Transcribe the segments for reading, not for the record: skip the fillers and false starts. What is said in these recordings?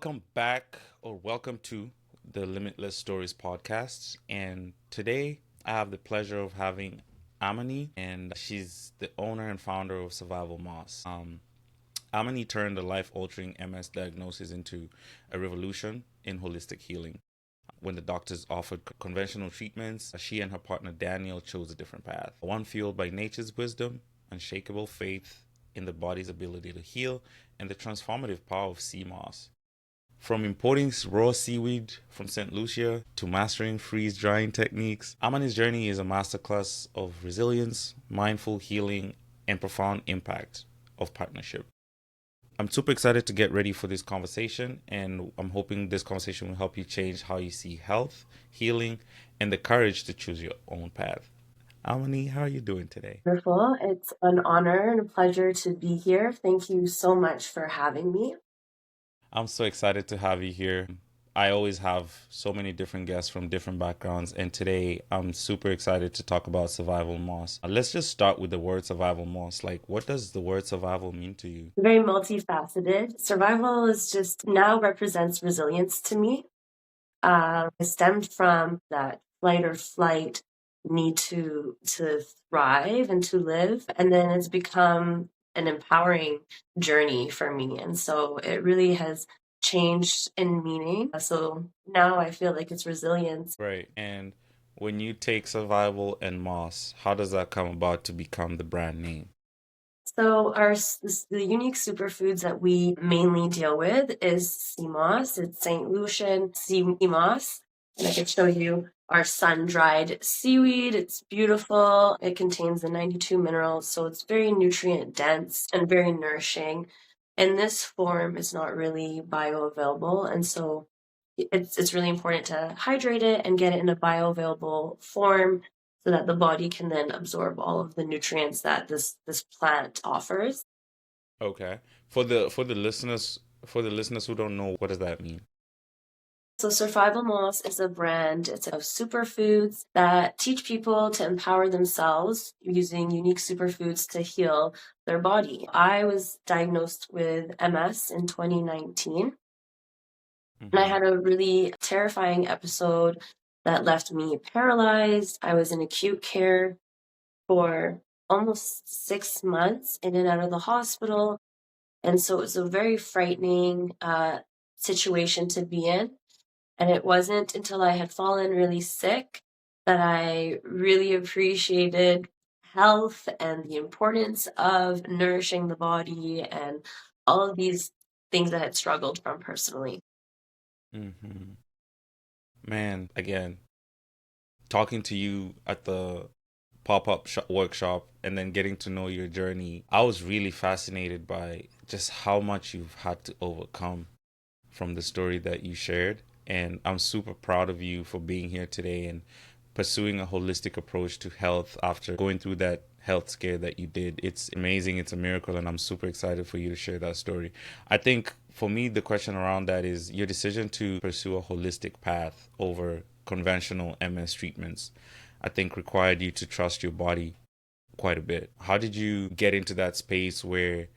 Welcome back or welcome to the Limitless Stories podcast. And today I have the pleasure of having Amanie, and she's the owner and founder of Survival Moss. Amanie turned a life altering MS diagnosis into a revolution in holistic healing. When the doctors offered conventional treatments, she and her partner Daniel chose a different path. One fueled by nature's wisdom, unshakable faith in the body's ability to heal, and the transformative power of sea moss. From importing raw seaweed from St. Lucia to mastering freeze drying techniques, Amanie's journey is a masterclass of resilience, mindful healing, and profound impact of partnership. I'm super excited to get ready for this conversation, and I'm hoping this conversation will help you change how you see health, healing, and the courage to choose your own path. Amanie, how are you doing today? Wonderful. It's an honor and a pleasure to be here. Thank you so much for having me. I'm so excited to have you here. I always have so many different guests from different backgrounds, and today I'm super excited to talk about survival moss. Let's just start with the word survival moss. Like, what does the word survival mean to you? Very multifaceted. Survival is just now represents resilience to me. It stemmed from that flight or flight need to thrive and to live, and then it's become an empowering journey for me. And so it really has changed in meaning. So now I feel like it's resilience. Right. And when you take survival and moss, how does that come about to become the brand name? So the unique superfoods that we mainly deal with is sea moss. It's St. Lucian sea moss. And I can show you our sun-dried seaweed. It's beautiful. It contains the 92 minerals, so it's very nutrient dense and very nourishing. And this form is not really bioavailable, and so it's really important to hydrate it and get it in a bioavailable form so that the body can then absorb all of the nutrients that this plant offers. Okay. For the listeners who don't know, what does that mean? So Survival Moss is a brand. It's of superfoods that teach people to empower themselves using unique superfoods to heal their body. I was diagnosed with MS in 2019, and I Mm-hmm. had a really terrifying episode that left me paralyzed. I was in acute care for almost 6 months in and out of the hospital. And so it was a very frightening situation to be in. And it wasn't until I had fallen really sick that I really appreciated health and the importance of nourishing the body and all of these things that I had struggled from personally. Mm-hmm. Man, again, talking to you at the workshop and then getting to know your journey, I was really fascinated by just how much you've had to overcome from the story that you shared. And I'm super proud of you for being here today and pursuing a holistic approach to health after going through that health scare that you did. It's amazing. It's a miracle. And I'm super excited for you to share that story. I think for me, the question around that is your decision to pursue a holistic path over conventional MS treatments, I think required you to trust your body quite a bit. How did you get into that space where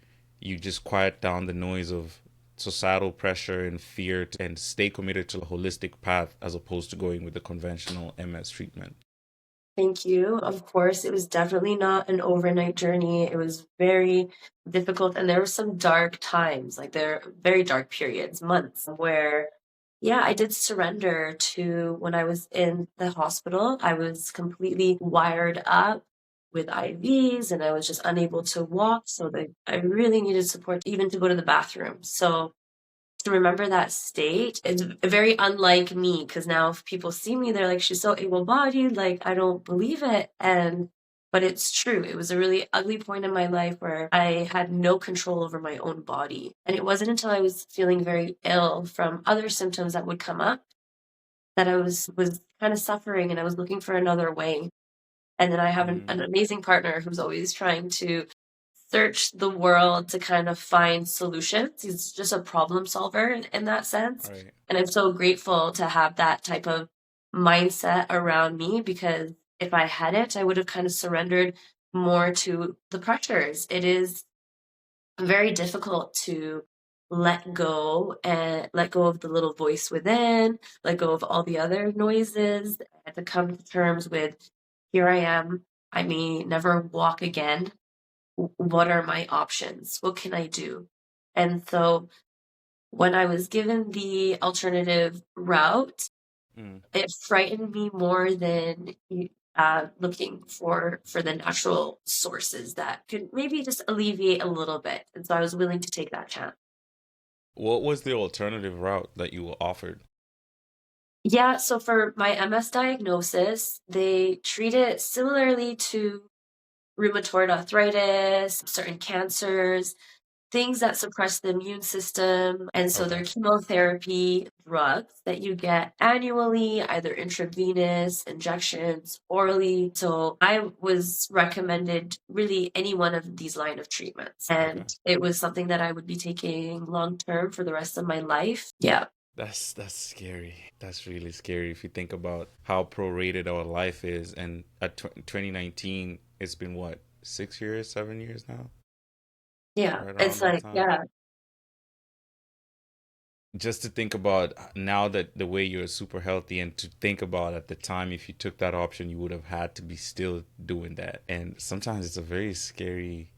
you just quiet down the noise of societal pressure and fear and stay committed to a holistic path as opposed to going with the conventional MS treatment? Thank you. Of course, it was definitely not an overnight journey. It was very difficult, and there were some dark times, like there are very dark periods, months, where, yeah, I did surrender to when I was in the hospital. I was completely wired up with IVs, and I was just unable to walk, so that I really needed support even to go to the bathroom. So to remember that state, it's very unlike me because now if people see me, they're like, she's so able-bodied, like I don't believe it. And but it's true. It was a really ugly point in my life where I had no control over my own body. And it wasn't until I was feeling very ill from other symptoms that would come up that I was kind of suffering, and I was looking for another way. And then I have an Mm, amazing partner who's always trying to search the world to kind of find solutions. He's just a problem solver in that sense. right. And I'm so grateful to have that type of mindset around me because if I had it, I would have kind of surrendered more to the pressures. It is very difficult to let go and let go of the little voice within, let go of all the other noises, and to come to terms with, here I am. I may never walk again. What are my options? What can I do? And so when I was given the alternative route, Mm. it frightened me more than looking for the natural sources that could maybe just alleviate a little bit. And so I was willing to take that chance. What was the alternative route that you were offered? Yeah, so for my MS diagnosis, they treat it similarly to rheumatoid arthritis, certain cancers, things that suppress the immune system. And so Okay. they're chemotherapy drugs that you get annually, either intravenous, injections, orally. So I was recommended really any one of these line of treatments. Okay. And it was something that I would be taking long term for the rest of my life. Yeah. That's scary. That's really scary if you think about how prorated our life is. And at 2019, it's been what, 6 years, 7 years now, Yeah. right around It's that like, time. yeah. Just to think about now that the way you're super healthy, and to think about at the time, if you took that option, you would have had to be still doing that. And sometimes it's a very scary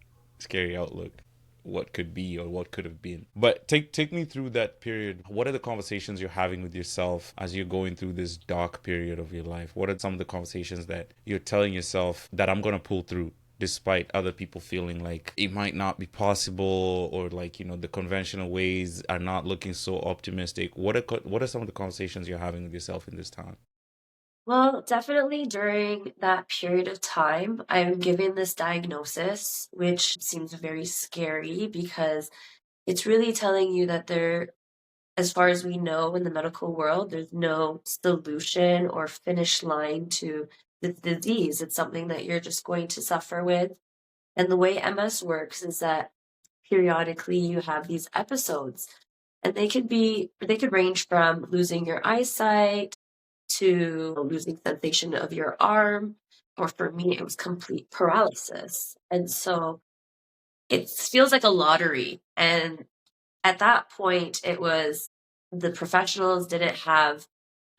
outlook, what could be or what could have been. But take me through that period. What are the conversations you're having with yourself as you're going through this dark period of your life? What are some of the conversations that you're telling yourself that I'm going to pull through, despite other people feeling like it might not be possible, or like, the conventional ways are not looking so optimistic? What are some of the conversations you're having with yourself in this time? Well, definitely during that period of time, I'm given this diagnosis, which seems very scary because it's really telling you that there, as far as we know in the medical world, there's no solution or finish line to this disease. It's something that you're just going to suffer with. And the way MS works is that periodically you have these episodes, and they could range from losing your eyesight to losing sensation of your arm, or for me, it was complete paralysis. And so it feels like a lottery. And at that point, it was the professionals didn't have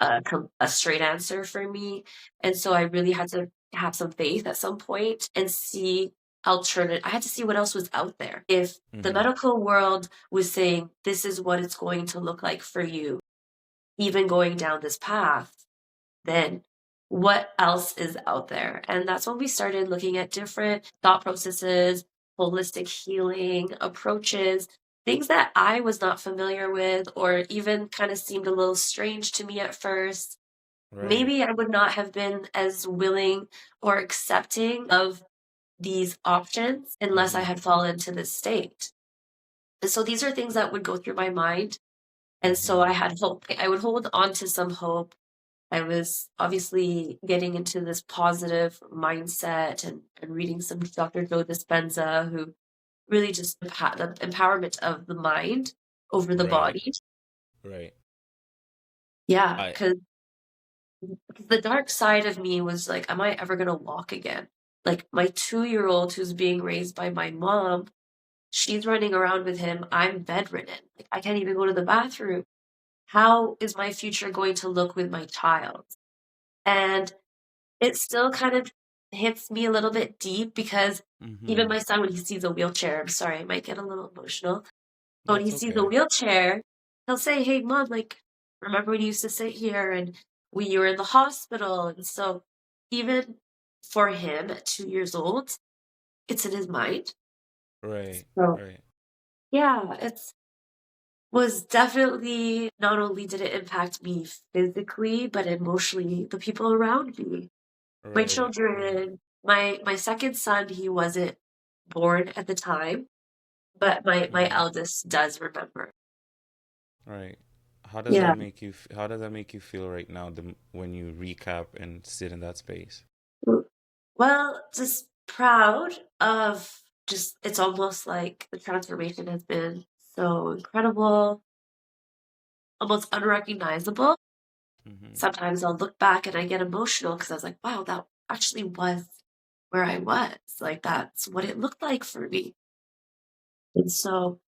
a straight answer for me. And so I really had to have some faith at some point and see alternate. I had to see what else was out there. If the Mm-hmm. medical world was saying, this is what it's going to look like for you, even going down this path, then what else is out there? And that's when we started looking at different thought processes, holistic healing approaches, things that I was not familiar with or even kind of seemed a little strange to me at first. Right. Maybe I would not have been as willing or accepting of these options unless I Mm-hmm. had fallen to this state. And so these are things that would go through my mind. And so I Mm-hmm. had hope. I would hold on to some hope. I was obviously getting into this positive mindset and reading some Dr. Joe Dispenza, who really just the empowerment of the mind over the Right. body. Right. Yeah, I because the dark side of me was like, am I ever going to walk again? Like my 2-year old who's being raised by my mom, she's running around with him. I'm bedridden. Like I can't even go to the bathroom. How is my future going to look with my child? And it still kind of hits me a little bit deep because even Mm-hmm. my son, when he sees a wheelchair, I'm sorry, I might get a little emotional. But when he That's sees a okay. wheelchair, he'll say, "Hey, mom, like, remember when you used to sit here and we were in the hospital?" And so even for him at 2 years old, it's in his mind. Right. So Right. yeah, it's was definitely not only did it impact me physically, but emotionally, the people around me. My Right. Right. children, my second son, he wasn't born at the time, but my Mm-hmm. eldest does remember. Right. How does Yeah. that make you how does that make you feel right now, when you recap and sit in that space? Well, just proud of just it's almost like the transformation has been so incredible, almost unrecognizable. Mm-hmm. Sometimes I'll look back and I get emotional because I was like, wow, that actually was where I was. Like that's what it looked like for me. And so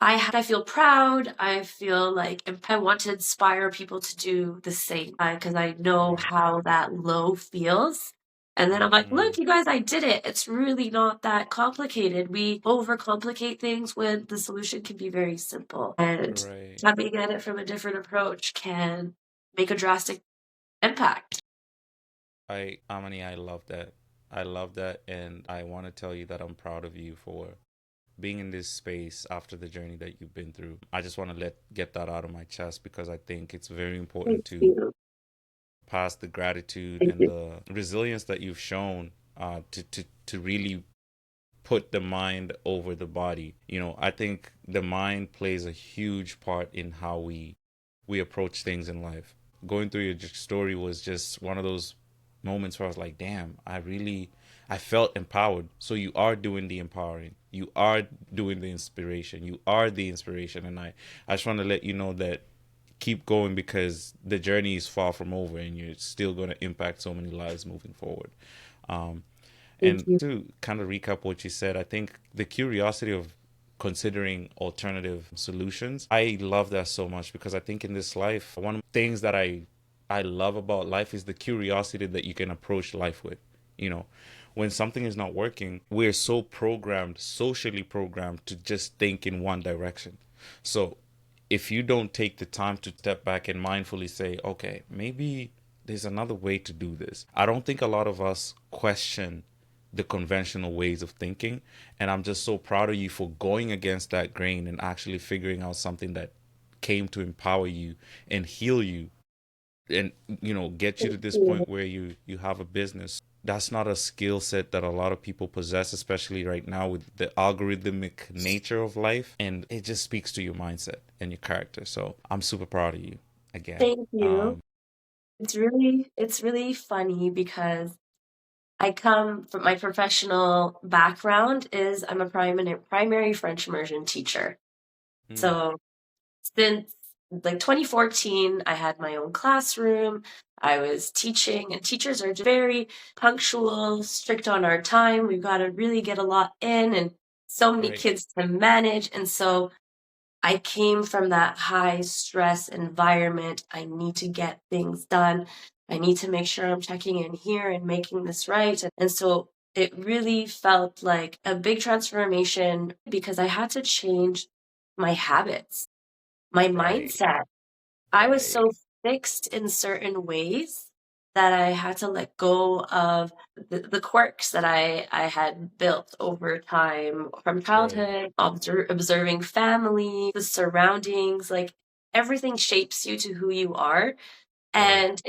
I feel proud. I feel like I want to inspire people to do the same because I know Right. how that low feels. And then I'm like, Mm-hmm. look, you guys, I did it. It's really not that complicated. We overcomplicate things when the solution can be very simple. And Right. coming at it from a different approach can make a drastic impact. Amani, I love that. I love that, and I want to tell you that I'm proud of you for being in this space after the journey that you've been through. I just want to get that out of my chest because I think it's very important Thank to you. pass the gratitude Thank and you. the resilience that you've shown to really put the mind over the body. I think the mind plays a huge part in how we approach things in life. Going through your story was just one of those moments where I was like, damn, I felt empowered. So you are doing the empowering. You are doing the inspiration. You are the inspiration. And I just want to let you know that keep going because the journey is far from over and you're still going to impact so many lives moving forward. Um, Thank and you. to kind of recap what you said, I think the curiosity of considering alternative solutions, I love that so much because I think in this life, one of the things that I love about life is the curiosity that you can approach life with. You know, when something is not working, we're so programmed, socially programmed to just think in one direction. So if you don't take the time to step back and mindfully say, okay, maybe there's another way to do this. I don't think a lot of us question the conventional ways of thinking. And I'm just so proud of you for going against that grain and actually figuring out something that came to empower you and heal you and get you to Thank this you. point where you have a business. That's not a skill set that a lot of people possess, especially right now with the algorithmic nature of life, and it just speaks to your mindset and your character. So I'm super proud of you again. Thank you. It's really funny because I come from my professional background is I'm a primary French immersion teacher. Mm, So since like 2014, I had my own classroom. I was teaching, and teachers are just very punctual, strict on our time. We've got to really get a lot in, and so many right, kids to manage. And so I came from that high stress environment. I need to get things done. I need to make sure I'm checking in here and making this right. And so it really felt like a big transformation because I had to change my habits, my right, mindset. I was so right, fixed in certain ways that I had to let go of the quirks that I had built over time from right, childhood, observing family, the surroundings, like everything shapes you to who you are. right, And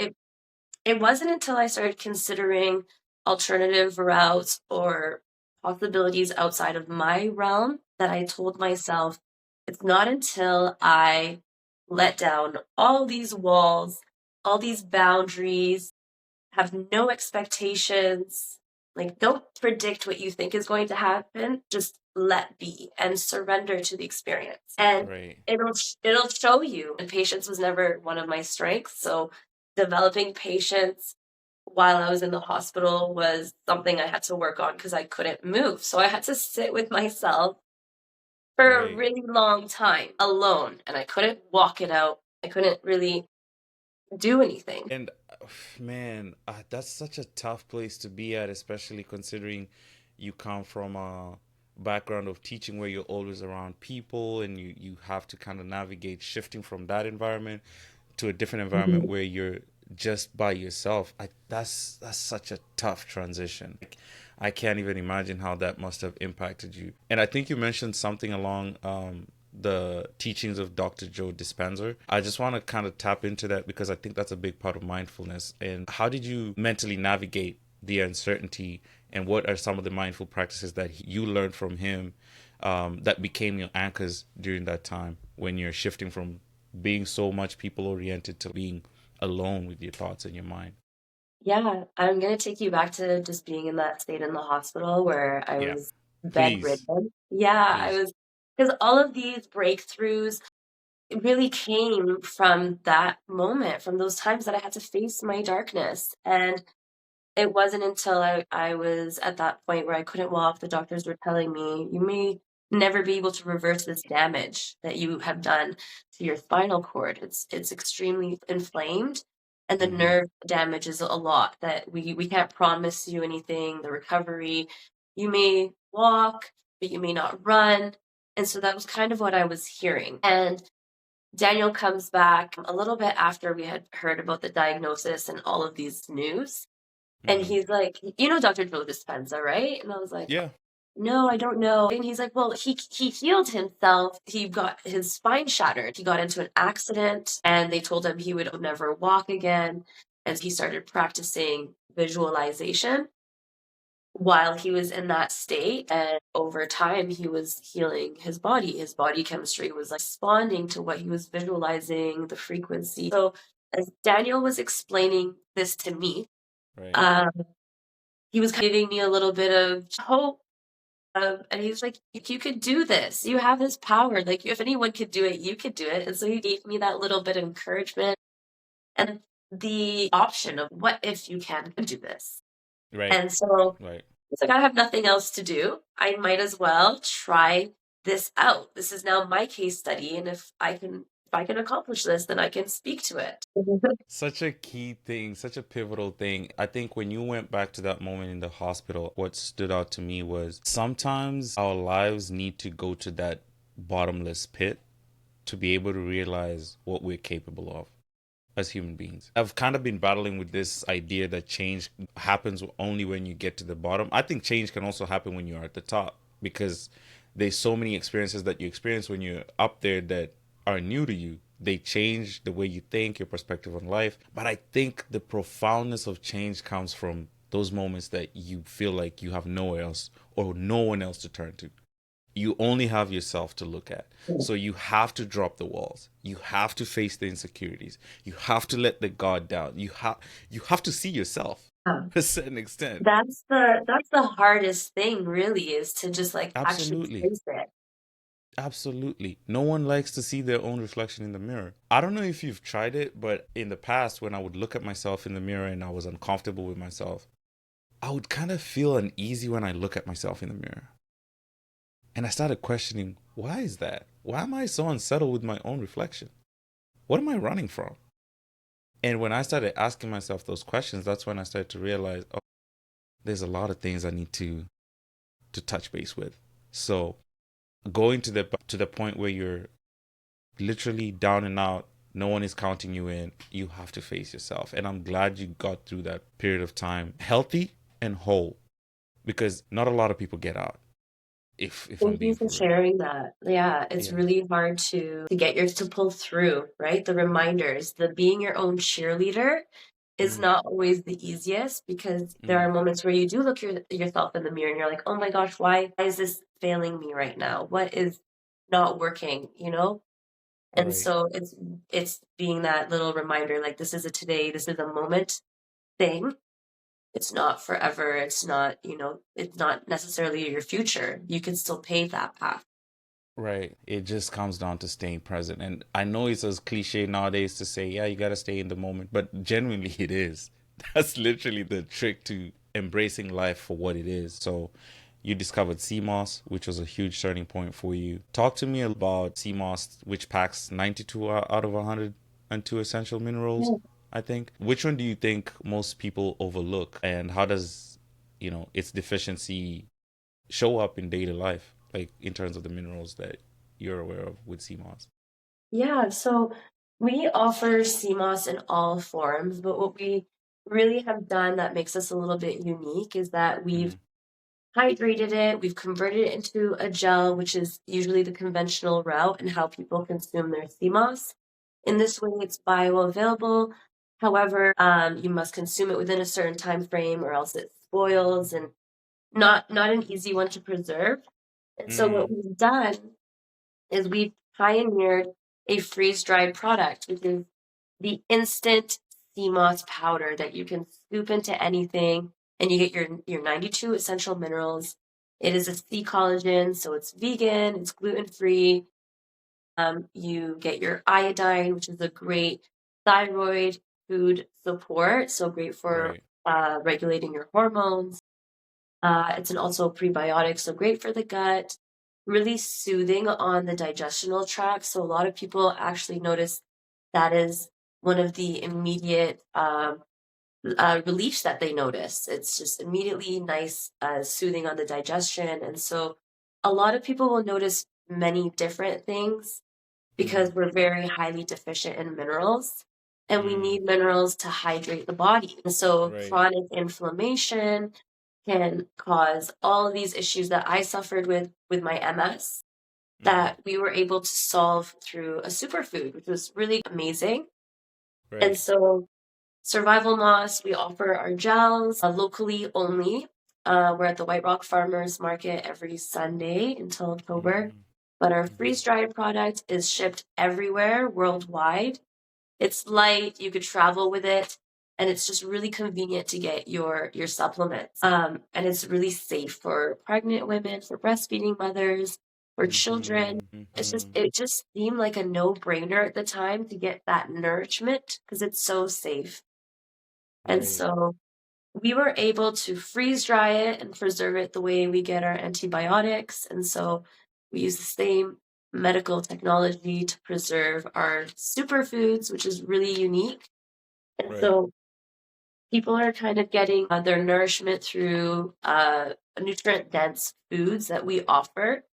it wasn't until I started considering alternative routes or possibilities outside of my realm that I told myself it's not until I let down all these walls, all these boundaries, have no expectations, like don't predict what you think is going to happen, just let be and surrender to the experience. And right. it'll show you. And patience was never one of my strengths, so developing patience while I was in the hospital was something I had to work on because I couldn't move. So I had to sit with myself for a Right. really long time alone, and I couldn't walk it out. I couldn't really do anything. And man, that's such a tough place to be at, especially considering you come from a background of teaching where you're always around people and you have to kind of navigate shifting from that environment to a different environment Mhm. where you're just by yourself. That's such a tough transition. Like, I can't even imagine how that must have impacted you. And I think you mentioned something along the teachings of Dr. Joe Dispenza. I just want to kind of tap into that because I think that's a big part of mindfulness. And how did you mentally navigate the uncertainty? And what are some of the mindful practices that you learned from him that became your anchors during that time when you're shifting from being so much people oriented to being alone with your thoughts and your mind? Yeah, I'm gonna take you back to just being in that state in the hospital where I Yeah, was please, bedridden. Yeah, I please. was because all of these breakthroughs really came from that moment, from those times that I had to face my darkness. And it wasn't until I was at that point where I couldn't walk, the doctors were telling me, you may never be able to reverse this damage that you have done to your spinal cord. It's extremely inflamed, and the Mm-hmm. nerve damage is a lot that we can't promise you anything, the recovery. You may walk, but you may not run. And so that was kind of what I was hearing. And Daniel comes back a little bit after we had heard about the diagnosis and all of these news. And Mm-hmm. he's like, you know, Dr. Joe Dispenza, right? And I was like, Yeah. no, I don't know. And he's like, well, he healed himself. He got his spine shattered. He got into an accident and they told him he would never walk again. As he started practicing visualization while he was in that state. And over time, he was healing his body. His body chemistry was like responding to what he was visualizing, the frequency. So as Daniel was explaining this to me, Right. um, he was giving me a little bit of hope. And he was like, you could do this. You have this power. Like, if anyone could do it, you could do it. And so he gave me that little bit of encouragement and the option of what if you can do this. Right. And so Right. it's like, I have nothing else to do. I might as well try this out. This is now my case study. And if I can accomplish this, then I can speak to it. Such a key thing, such a pivotal thing. I think when you went back to that moment in the hospital, what stood out to me was sometimes our lives need to go to that bottomless pit to be able to realize what we're capable of as human beings. I've kind of been battling with this idea that change happens only when you get to the bottom. I think change can also happen when you're at the top because there's so many experiences that you experience when you're up there that are new to you. They change the way you think, your perspective on life. But I think the profoundness of change comes from those moments that you feel like you have nowhere else or no one else to turn to. You only have yourself to look at. So you have to drop the walls. You have to face the insecurities. You have to let the guard down. You have to see yourself Yeah. to a certain extent. That's the hardest thing really, is to just like actually Absolutely. face it. Absolutely. No one likes to see their own reflection in the mirror. I don't know if you've tried it, but in the past, when I would look at myself in the mirror and I was uncomfortable with myself, I would kind of feel uneasy when I look at myself in the mirror. And I started questioning, why is that? Why am I so unsettled with my own reflection? What am I running from? And when I started asking myself those questions, that's when I started to realize, oh, there's a lot of things I need to touch base with. So going to the point where you're literally down and out, no one is counting you in, you have to face yourself. And I'm glad you got through that period of time healthy and whole because not a lot of people get out. If I'm Thank you being for for real. sharing that. Yeah, it's Yeah. really hard to get yours to pull through, right? The reminders, the being your own cheerleader is Mm, not always the easiest, because there mm, are moments where you do look yourself in the mirror and you're like, oh my gosh, why is this failing me right now? What is not working, you know? And right. so it's being that little reminder, like, this is a today, this is a moment thing. It's not forever. It's not, it's not necessarily your future. You can still pave that path. Right. It just comes down to staying present. And I know it's as cliche nowadays to say, yeah, you got to stay in the moment, but genuinely it is. That's literally the trick to embracing life for what it is. So you discovered CMOS, which was a huge turning point for you. Talk to me about CMOS, which packs 92 out of 102 essential minerals, Yeah. I think. Which one do you think most people overlook? And how does, its deficiency show up in daily life, like in terms of the minerals that you're aware of with CMOS? Yeah, so we offer CMOS in all forms, but what we really have done that makes us a little bit unique is that we've Mm, hydrated it, we've converted it into a gel, which is usually the conventional route and how people consume their CMOS. In this way, it's bioavailable. However, you must consume it within a certain time frame or else it spoils, and not an easy one to preserve. And so what mm, we've done is we've pioneered a freeze-dried product, which is the instant CMOS powder that you can scoop into anything, and you get your 92 essential minerals. It is a sea collagen, so it's vegan, it's gluten-free. You get your iodine, which is a great thyroid food support, so great for right. regulating your hormones. It's also a prebiotic, so great for the gut. really soothing on the digestional tract. So a lot of people actually notice that is one of the immediate reliefs that they notice. It's just immediately nice, soothing on the digestion. And so a lot of people will notice many different things Mm, because we're very highly deficient in minerals and we mm, need minerals to hydrate the body. And so right. chronic inflammation can cause all of these issues that I suffered with my MS Mm, that we were able to solve through a superfood, which was really amazing. And right. so Survival Moss, we offer our gels locally only. We're at the White Rock Farmers Market every Sunday until October. Mm, But our mhm, freeze dried product is shipped everywhere worldwide. It's light, you could travel with it, and it's just really convenient to get your supplements. And it's really safe for pregnant women, for breastfeeding mothers, for children. mhm, mhm. It just seemed like a no-brainer at the time to get that nourishment because it's so safe. And Right. so we were able to freeze dry it and preserve it the way we get our antibiotics. And so we use the same medical technology to preserve our superfoods, which is really unique. And Right. so people are kind of getting their nourishment through nutrient dense foods that we offer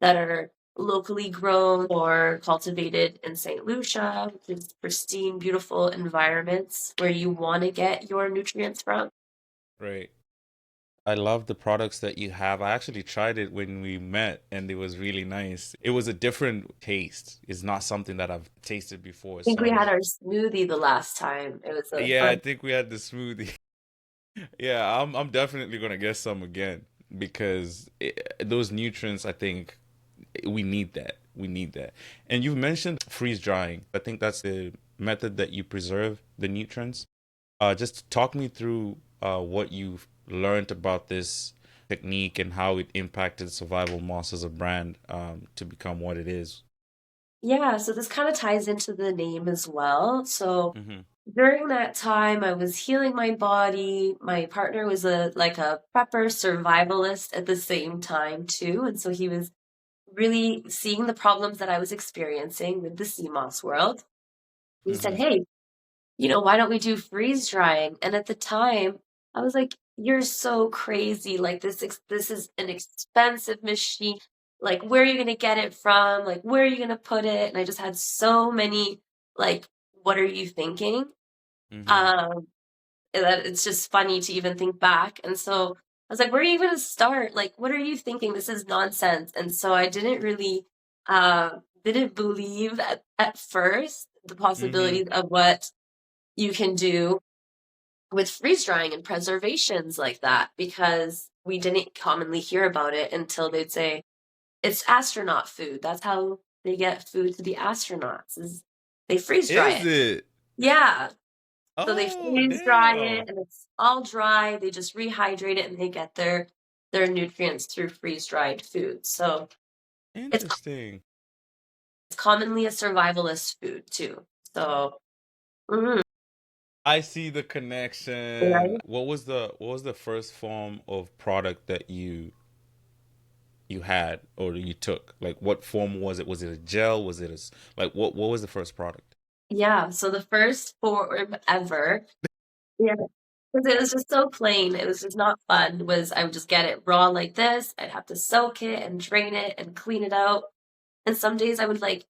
that are locally grown or cultivated in St. Lucia, which is pristine, beautiful environments where you want to get your nutrients from. Right. I love the products that you have. I actually tried it when we met and it was really nice. It was a different taste. It's not something that I've tasted before. Think So we I had was, our smoothie the last time. It was a yeah, I fun. think we had the smoothie. Yeah, I'm definitely gonna get some again because those nutrients, I think we need that. We need that. And you've mentioned freeze drying. I think that's the method that you preserve the nutrients. Just talk me through what you've learned about this technique and how it impacted Survival Moss as a brand to become what it is. Yeah, so this kind of ties into the name as well. So Mm-hmm. during that time, I was healing my body. My partner was a like a prepper survivalist at the same time too, and so he was really seeing the problems that I was experiencing with the sea moss world. He said, Mm-hmm. "Hey, why don't we do freeze drying?" And at the time, I was like, "You're so crazy. Like this is an expensive machine. Like where are you going to get it from? Like where are you going to put it?" And I just had so many like, "What are you thinking?" Mm-hmm. Um that it's just funny to even think back. And so I was like, "Where are you going to start? Like what are you thinking? This is nonsense." And so I didn't really didn't believe at first the Mm-hmm. possibilities of what you can do with freeze drying and preservations like that because we didn't commonly hear about it until they'd say it's astronaut food. That's how they get food to the astronauts is they freeze dry Is it. it? Yeah. So they Oh, freeze dry damn. it and it's all dry. They just rehydrate it and they get their nutrients through freeze dried food. So it's Interesting. it's commonly a survivalist food too. So mhm, I see the connection. right? What was the first form of product that you had or you took? Like what form was it? Was it a gel? Was it like what was the first product? Yeah. So the first form ever. Yeah. Because it was just so plain, it was just not fun, was I would just get it raw like this, I'd have to soak it and drain it and clean it out, and some days I would, like,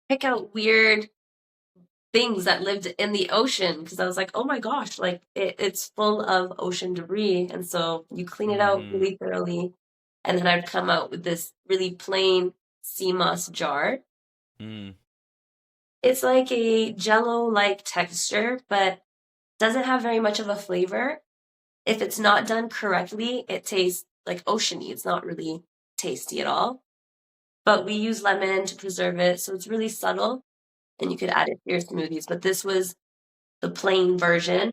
pick out weird things that lived in the ocean because I was like, "Oh my gosh, like, it's full of ocean debris," and so you clean it out Mm-hmm. really thoroughly, and then I'd come out with this really plain sea moss jar. Mm. It's like a Jell-O-like texture, but doesn't have very much of a flavor. If it's not done correctly, it tastes like oceany. It's not really tasty at all. But we use lemon to preserve it, so it's really subtle, and you could add it to your smoothies. But this was the plain version.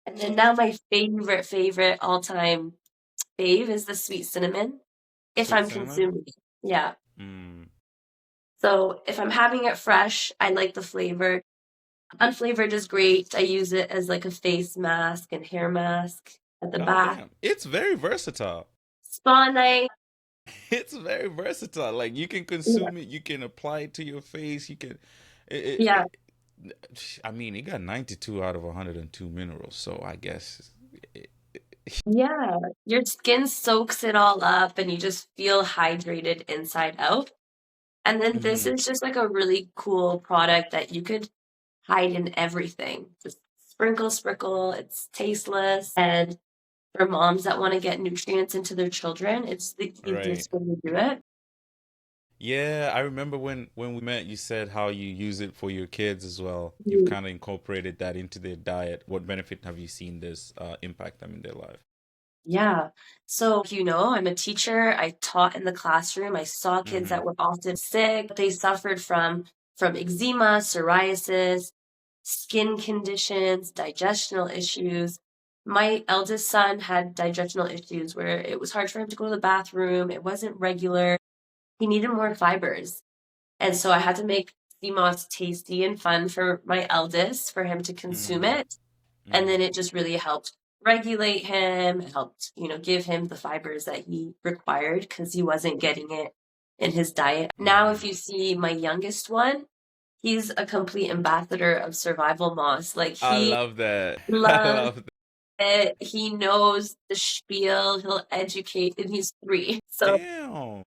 And then now my favorite all-time fave is the sweet cinnamon if Sweet I'm cinnamon? consuming it. Yeah. Mm. So if I'm having it fresh, I like the flavor. Unflavored is great. I use it as like a face mask and hair mask at the God bath. damn. It's very versatile. Spa night. It's very versatile. Like you can Yeah. consume it, you can apply it to your face, you can. Yeah. I mean, it got 92 out of 102 minerals, so I guess. It, Yeah. Your skin soaks it all up and you just feel hydrated inside out. And then this hmm is just like a really cool product that you could hide in everything. Just sprinkle, sprinkle. It's tasteless. And for moms that want to get nutrients into their children, it's the Right. easiest way to do it. Yeah, I remember when we met, you said how you use it for your kids as well. You've Mhm. kind of incorporated that into their diet. What benefit have you seen this impact them in their life? Yeah. So, I'm a teacher. I taught in the classroom. I saw kids hmm that were often sick. They suffered from eczema, psoriasis, skin conditions, digestional issues. My eldest son had digestional issues where it was hard for him to go to the bathroom. It wasn't regular. He needed more fibers. And so I had to make sea moss tasty and fun for my eldest for him to consume hmm it. And hmm then it just really helped regulate him, it helped, give him the fibers that he required because he wasn't getting it in his diet. Now, if hmm you see my youngest one, he's a complete ambassador of survival moss. Like I he love that. I loves love that. it. He knows the spiel. He'll educate, and he's 3. Damn.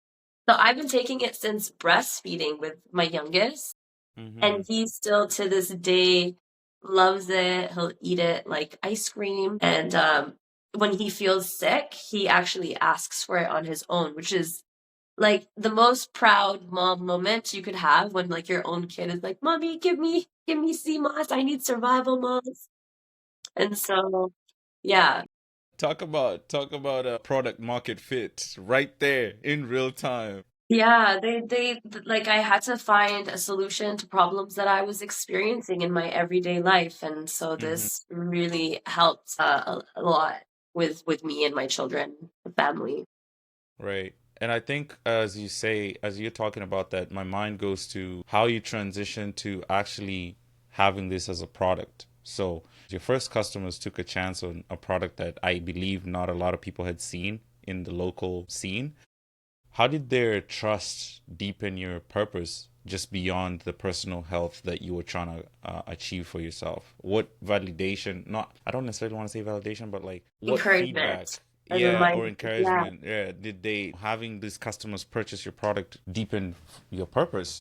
So I've been taking it since breastfeeding with my youngest. hmm And he still to this day loves it. He'll eat it like ice cream. And when he feels sick, he actually asks for it on his own, which is like the most proud mom moment you could have when like your own kid is like, "Mommy, give me sea moss. I need survival moss." And so, yeah, Talk about a product market fit right there in real time. yeah, like I had to find a solution to problems that I was experiencing in my everyday life, and so hmm this really helped a lot with me and my children, the family. Right. And I think as you say, as you're talking about that, my mind goes to how you transition to actually having this as a product. So your first customers took a chance on a product that I believe not a lot of people had seen in the local scene. How did their trust deepen your purpose just beyond the personal health that you were trying to achieve for yourself? What validation, not, I don't necessarily want to say validation, but like what Encouragement, feedback, a yeah, or reminder. Yeah, encouragement, yeah, did they, having these customers purchase your product deepen your purpose?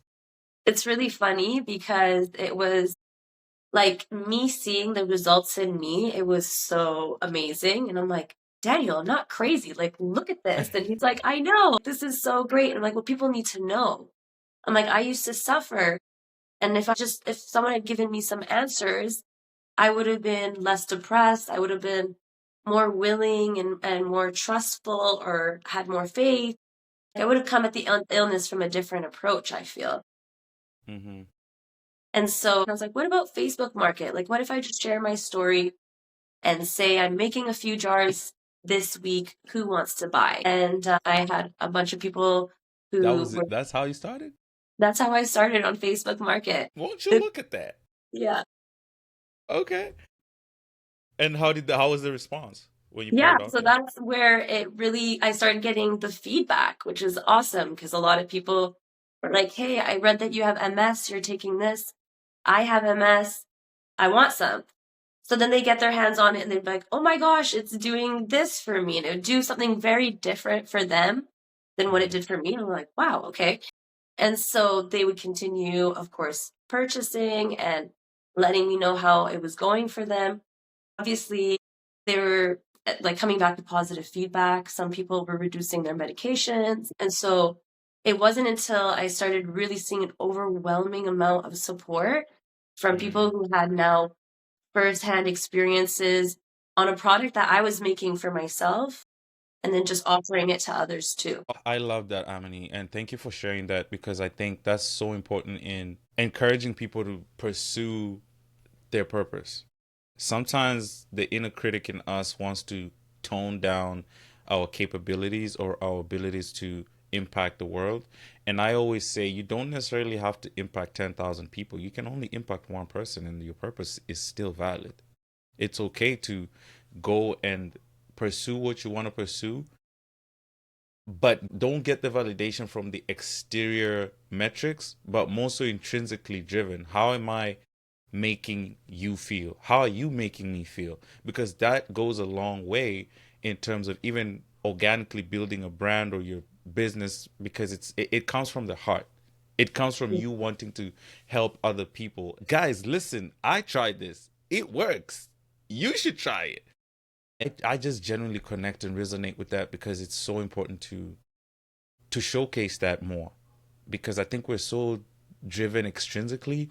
it's really funny because it was like me seeing the results in me. It was so amazing, and I'm like, Daniel, I'm not crazy. Like, look at this. And he's like, I know this is so great. And I'm like, well, people need to know. I'm like, I used to suffer. And if someone had given me some answers, I would have been less depressed. I would have been more willing and more trustful or had more faith. I would have come at the illness from a different approach, I feel. hmm And so I was like, what about Facebook Market? Like, what if I just share my story and say I'm making a few jars this week? Who wants to buy? And I had a bunch of people That who was it. were, That's how you started? that's how I started on Facebook Market. Won't you look at that? Yeah. Okay. And how was the response when you put Yeah, it out so there? that's where I started getting the feedback, which is awesome because a lot of people were like, "Hey, I read that you have MS, you're taking this. I have MS. I want some." So then they get their hands on it and they're like, "Oh my gosh, it's doing this for me." And it would do something very different for them than what it hmm did for me. And I'm like, "Wow, okay." And so they would continue, of course, purchasing and letting me know how it was going for them. Obviously, they were like coming back with positive feedback. Some people were reducing their medications. And so it wasn't until I started really seeing an overwhelming amount of support from people hmm who had now firsthand experiences on a product that I was making for myself and then just offering it to others too. I love that, Amanie, and thank you for sharing that because I think that's so important in encouraging people to pursue their purpose. Sometimes the inner critic in us wants to tone down our capabilities or our abilities to impact the world. And I always say you don't necessarily have to impact 10,000 people. You can only impact one person, and your purpose is still valid. It's okay to go and pursue what you want to pursue but don't get the validation from the exterior metrics, but more so intrinsically driven. How am I making you feel? How are you making me feel? Because that goes a long way in terms of even organically building a brand or your business, because it comes from the heart. It comes from you wanting to help other people. Guys, listen, I tried this. It works. You should try it. I just genuinely connect and resonate with that because it's so important to showcase that more, because I think we're so driven extrinsically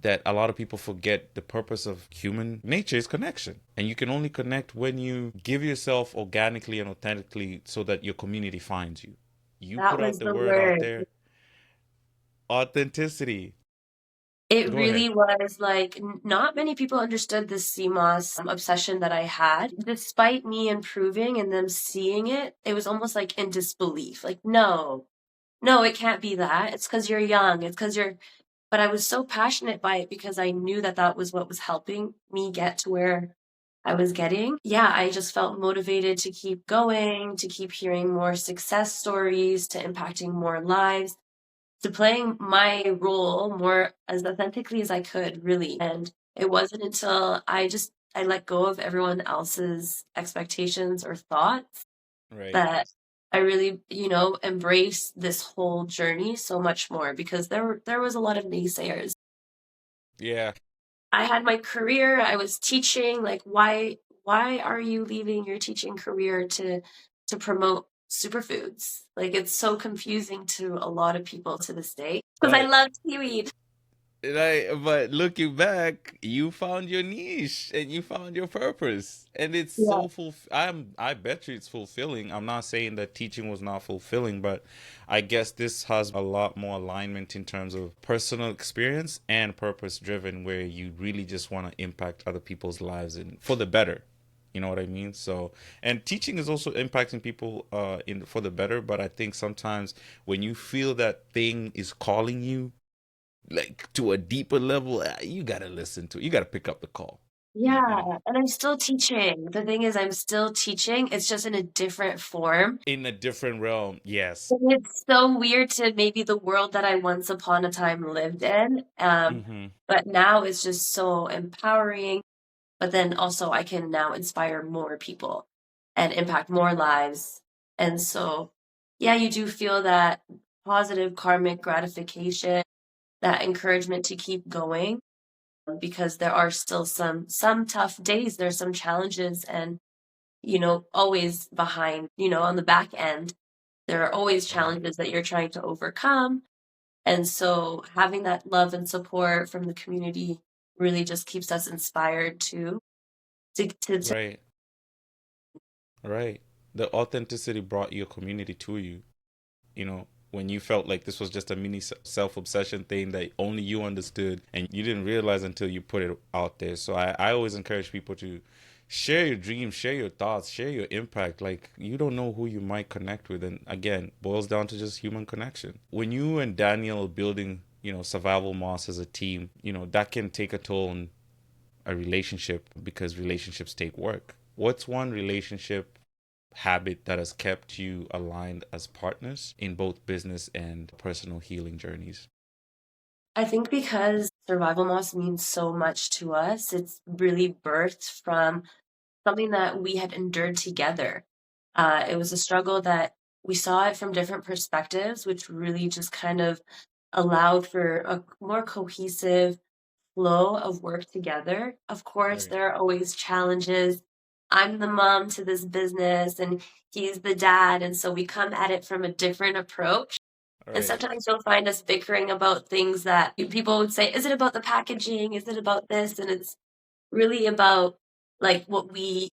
that a lot of people forget the purpose of human nature is connection. And you can only connect when you give yourself organically and authentically so that your community finds you. You That put out was the the word out word. there, authenticity. It Go ahead. really was like not many people understood the CMOS obsession that I had. Despite me improving and them seeing it, it was almost like in disbelief. Like, no, no, it can't be that. It's because you're young. It's because you're. But I was so passionate by it because I knew that that was what was helping me get to where I was getting. Yeah, I just felt motivated to keep going, to keep hearing more success stories, to impacting more lives, to playing my role more as authentically as I could, really. And it wasn't until I let go of everyone else's expectations or thoughts Right. that I really, embraced this whole journey so much more because there was a lot of naysayers. Yeah. I had my career, I was teaching, like why are you leaving your teaching career to promote superfoods? Like it's so confusing to a lot of people to this day because I But love seaweed. but looking back, you found your niche and you found your purpose, and it's Yeah. so I bet you it's fulfilling. I'm not saying that teaching was not fulfilling, but I guess this has a lot more alignment in terms of personal experience and purpose driven, where you really just want to impact other people's lives and for the better. You know what I mean? So, and teaching is also impacting people in for the better. But I think sometimes when you feel that thing is calling you, like to a deeper level, you gotta listen to it. You gotta pick up the call. You know, Yeah, and I'm still teaching. The thing is I'm still teaching. It's just in a different form. in a different realm. Yes. And it's so weird to maybe the world that I once upon a time lived in. Mm-hmm. But now it's just so empowering. But then also I can now inspire more people and impact more lives. And so, yeah, you do feel that positive karmic gratification, that encouragement to keep going because there are still some tough days, there's some challenges and always behind, on the back end, there are always Right. challenges that you're trying to overcome. And so having that love and support from the community really just keeps us inspired to Right. Right. The authenticity brought your community to you. You know, when you felt like this was just a mini self obsession thing that only you understood and you didn't realize until you put it out there. So I always encourage people to share your dreams, share your thoughts, share your impact. Like, you don't know who you might connect with. And again, boils down to just human connection. When you and Daniel are building, Survival Moss as a team, that can take a toll on a relationship because relationships take work. What's one relationship habit that has kept you aligned as partners in both business and personal healing journeys? I think because survival moss means so much to us, it's really birthed from something that we had endured together. It was a struggle that we saw it from different perspectives, which really just kind of allowed for a more cohesive flow of work together. Of course, Right. there are always challenges. I'm the mom to this business and he's the dad. And so we come at it from a different approach. And Right. sometimes you'll find us bickering about things that people would say, is it about the packaging? Is it about this? And it's really about like what we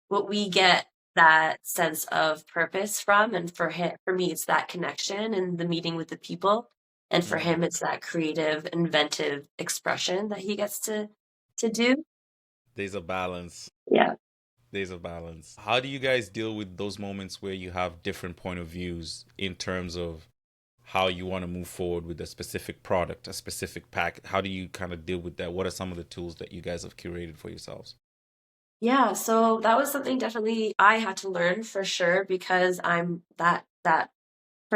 get that sense of purpose from. And for me, it's that connection and the meeting with the people. And for Mm-hmm. him, it's that creative, inventive expression that he gets to do. There's a balance. Yeah. There's a balance. How do you guys deal with those moments where you have different point of views in terms of how you want to move forward with a specific product, a specific pack? How do you kind of deal with that? What are some of the tools that you guys have curated for yourselves? Yeah, so that was something definitely I had to learn for sure because I'm that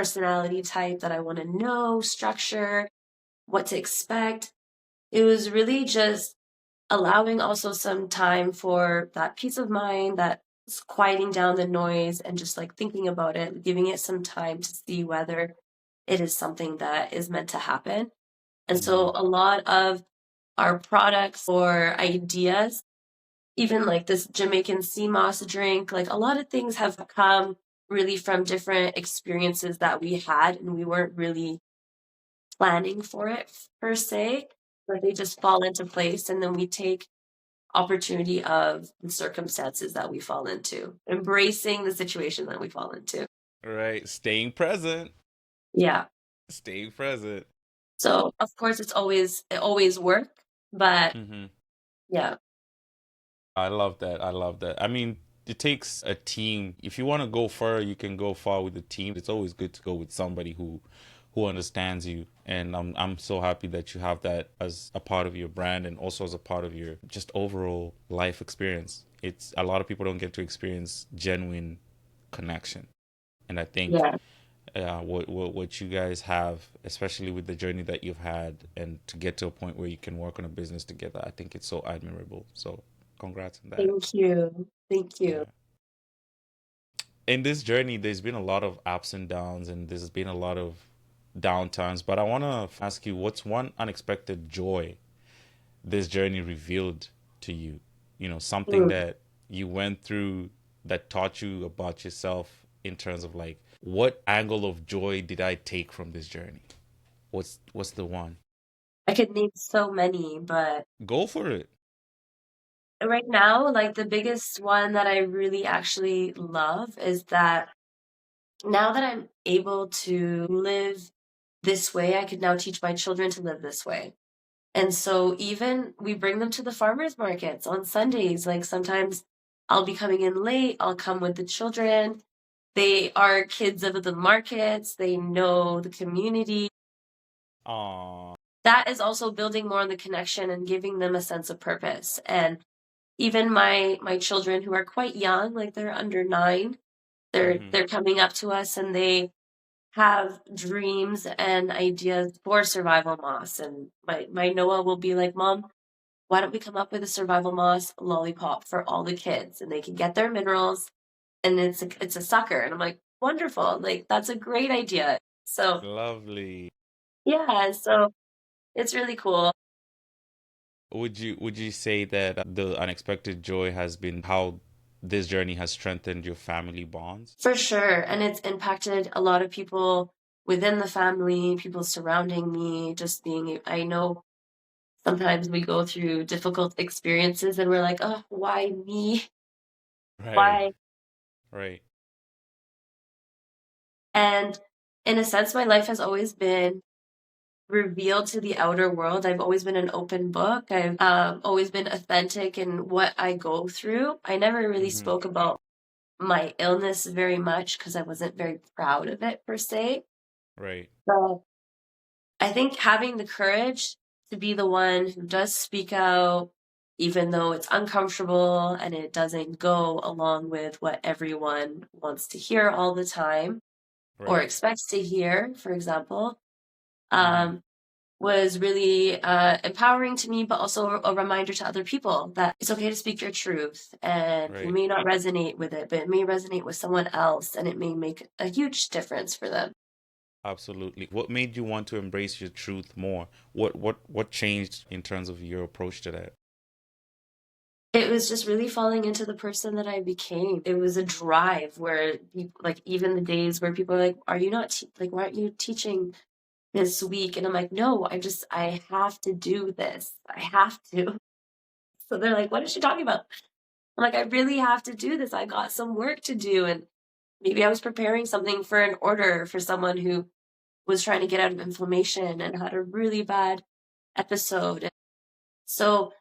personality type that I want to know, structure, what to expect. It was really just allowing also some time for that peace of mind, that quieting down the noise and just like thinking about it, giving it some time to see whether it is something that is meant to happen. And so Mm-hmm. a lot of our products or ideas, even like this Jamaican sea moss drink, like a lot of things have come really from different experiences that we had, and we weren't really planning for it per se, but they just fall into place. And then we take opportunity of the circumstances that we fall into, embracing the situation that we fall into. Right. Staying present. Yeah. Staying present. So of course it always work, but Mm-hmm. yeah. I love that. I love that. I mean, it takes a team. If you want to go far, you can go far with a team. It's always good to go with somebody who understands you. And I'm so happy that you have that as a part of your brand and also as a part of your just overall life experience. It's a lot of people don't get to experience genuine connection. And I think Yeah. what you guys have, especially with the journey that you've had, and to get to a point where you can work on a business together, I think it's so admirable. So, congrats on that. Thank you. Thank you. Yeah. In this journey, there's been a lot of ups and downs, and there's been a lot of downtimes. But I want to ask you, what's one unexpected joy this journey revealed to you? You know, something Mm. that you went through that taught you about yourself in terms of like, what angle of joy did I take from this journey? What's the one? I could name so many, but Go for it. right now, like the biggest one that I really actually love is that now that I'm able to live this way, I could now teach my children to live this way. And so even we bring them to the farmers markets on Sundays. Like sometimes I'll be coming in late, I'll come with the children. They are kids of the markets, they know the community. Aw. That is also building more on the connection and giving them a sense of purpose. And even my children who are quite young, like they're under 9, Mm-hmm. they're coming up to us and they have dreams and ideas for survival moss. And my Noah will be like, Mom, why don't we come up with a survival moss lollipop for all the kids and they can get their minerals and it's a sucker. And I'm like, wonderful. Like that's a great idea. So Lovely. yeah, so it's really cool. Would you say that the unexpected joy has been how this journey has strengthened your family bonds? For sure. And it's impacted a lot of people within the family, people surrounding me, just being, I know sometimes we go through difficult experiences and we're like, oh, why me? Right. Why? Right. And in a sense, my life has always been revealed to the outer world. I've always been an open book. I've always been authentic in what I go through. I never really Mm-hmm. spoke about my illness very much because I wasn't very proud of it per se. Right. So I think having the courage to be the one who does speak out, even though it's uncomfortable and it doesn't go along with what everyone wants to hear all the time or Right. expects to hear, for example, Mm-hmm. um, was really empowering to me, but also a reminder to other people that it's okay to speak your truth. And you Right. may not resonate with it, but it may resonate with someone else and it may make a huge difference for them. Absolutely. What made you want to embrace your truth more? What changed in terms of your approach to that? It was just really falling into the person that I became. It was a drive where, like, even the days where people are like, "Are you not like, why aren't you teaching this week?" And I'm like, "No, I have to do this. I have to." So they're like, "What is she talking about?" I'm like, "I really have to do this. I got some work to do." And maybe I was preparing something for an order for someone who was trying to get out of inflammation and had a really bad episode. So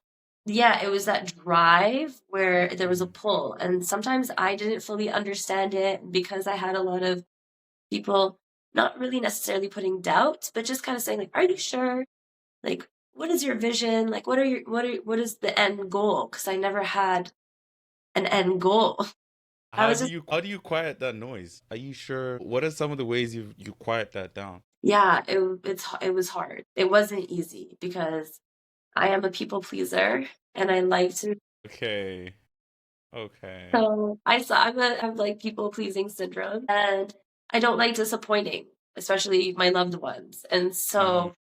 yeah, it was that drive where there was a Mm-hmm. pull, and sometimes I didn't fully understand it because I had a lot of people not really necessarily putting doubt, but just kind of saying like, "Are you sure? Like, what is your vision? Like, what is the end goal?" Because I never had an end goal. I was just, how do you quiet that noise? Are you sure? What are some of the ways you quiet that down? yeah, it was hard. It wasn't easy because I am a people pleaser and I like to. Okay. Okay. So I have like people pleasing syndrome and I don't like disappointing, especially my loved ones. And Mm-hmm. so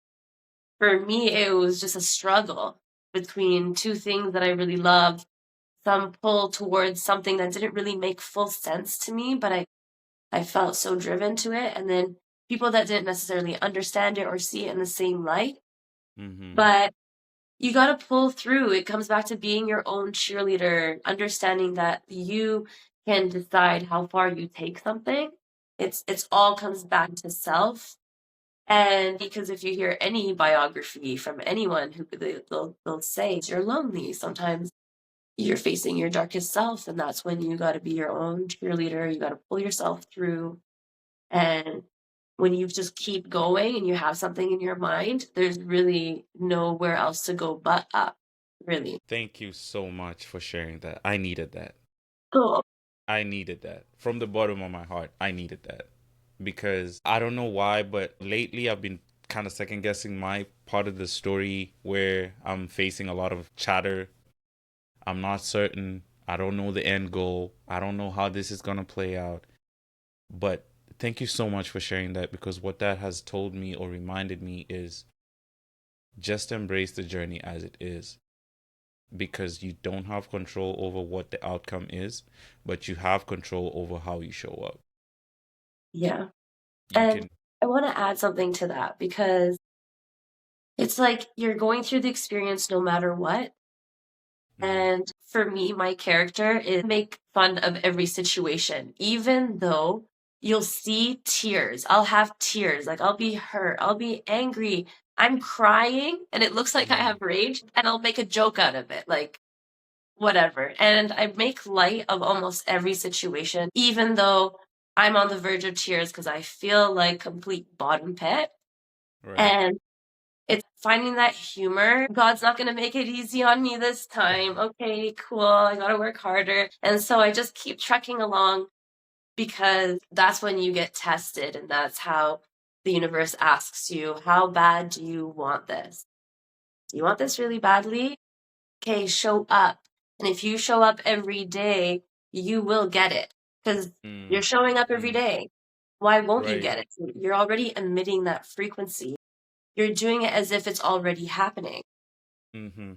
for me, it was just a struggle between two things that I really love. Some pull towards something that didn't really make full sense to me, but I felt so driven to it. And then people that didn't necessarily understand it or see it in the same light. Mm-hmm. But you got to pull through. It comes back to being your own cheerleader, understanding that you can decide how far you take something. It's all comes back to self. And because if you hear any biography from anyone who they'll say you're lonely. Sometimes you're facing your darkest self, and that's when you got to be your own cheerleader. You got to pull yourself through. And when you just keep going and you have something in your mind, there's really nowhere else to go but up, really. Thank you so much for sharing that. I needed that. Cool. I needed that. From the bottom of my heart, I needed that. Because I don't know why, but lately I've been kind of second guessing my part of the story where I'm facing a lot of chatter. I'm not certain. I don't know the end goal. I don't know how this is going to play out. But thank you so much for sharing that, because what that has told me or reminded me is just embrace the journey as it is, because you don't have control over what the outcome is, but you have control over how you show up. Yeah. You And can. I want to add something to that because it's like you're going through the experience no matter what. Mhm. And for me, my character is make fun of every situation, even though you'll see tears. I'll have tears. Like I'll be hurt. I'll be angry. I'm crying and it looks like I Mhm. have rage and I'll make a joke out of it. Like whatever. And I make light of almost every situation, even though I'm on the verge of tears because I feel like complete bottom pit. Right. And it's finding that humor. God's not going to make it easy on me this time. Okay, cool. I got to work harder. And so I just keep trucking along because that's when you get tested. And that's how the universe asks you, how bad do you want this? Do you want this really badly? Okay, show up. And if you show up every day, you will get it because you're Mm. showing up every Mm. day. Why won't you Right. get it? You're already emitting that frequency. You're doing it as if it's already happening. Mhm.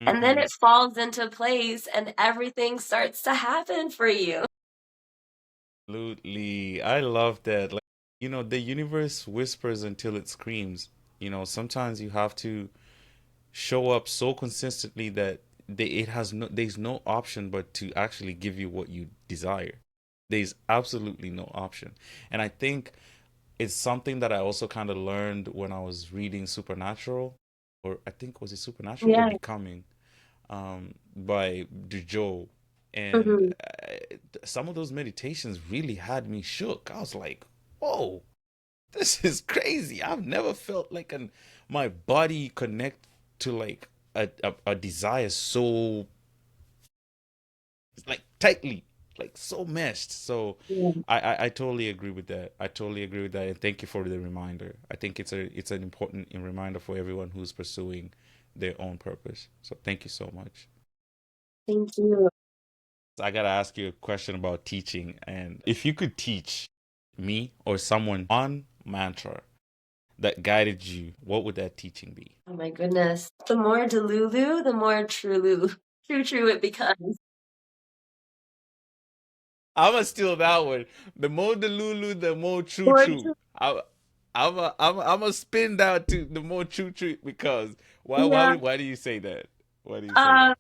And then Mhm. it falls into place and everything starts to happen for you. Absolutely. I love that. Like, the universe whispers until it screams. Sometimes you have to show up so consistently that there's no option but to actually give you what you desire. There's absolutely no option. And I think it's something that I also kind of learned when I was reading Supernatural, or I think was it Supernatural or Yeah. Becoming, by Dujo. And Mhm. some of those meditations really had me shook. I was like, whoa, this is crazy. I've never felt like my body connect to like a desire so like tightly, like so meshed. So Yeah. I totally agree with that. I totally agree with that, and thank you for the reminder. I think it's an important reminder for everyone who's pursuing their own purpose. So thank you so much. Thank you. I gotta ask you a question about teaching, and if you could teach me or someone one mantra that guided you, what would that teaching be? Oh my goodness. The more Delulu, the more Trulu. True it becomes. I'm gonna steal that one. The more the Lulu, the more true More true. true. I'm a spin that to the more true true, because Yeah. why do you say that? Why do you say Uh, that?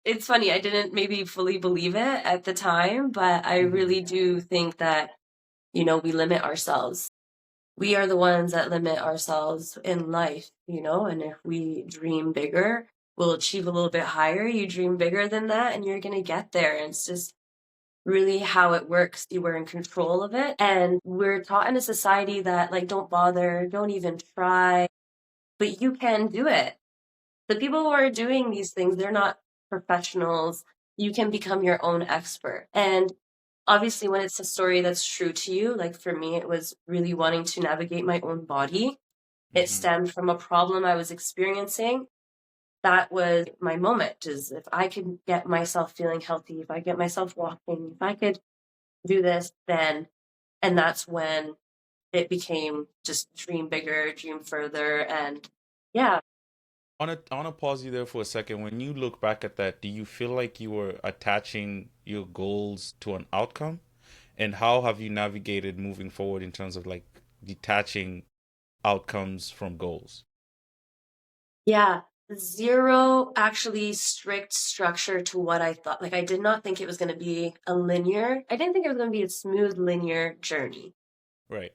it's funny. I didn't maybe fully believe it at the time, but I Hmm. really do think that, we limit ourselves. We are the ones that limit ourselves in life, and if we dream bigger, we'll achieve a little bit higher. You dream bigger than that, and you're going to get there. And it's just really how it works. You were in control of it. And we're taught in a society that, like, don't bother, don't even try, but you can do it. The people who are doing these things, they're not professionals. you can become your own expert. And obviously, when it's a story that's true to you, like for me, it was really wanting to navigate my own body. It Mm-hmm. stemmed from a problem I was experiencing. That was my moment, is if I could get myself feeling healthy, if I get myself walking, if I could do this, then, and that's when it became just dream bigger, dream further. And yeah, I want to pause you there for a second. When you look back at that, do you feel like you were attaching your goals to an outcome? And how have you navigated moving forward in terms of like detaching outcomes from goals? yeah, zero actually strict structure to what I thought. Like, I did not think it was going to be a linear, I didn't think it was going to be a smooth linear journey. Right.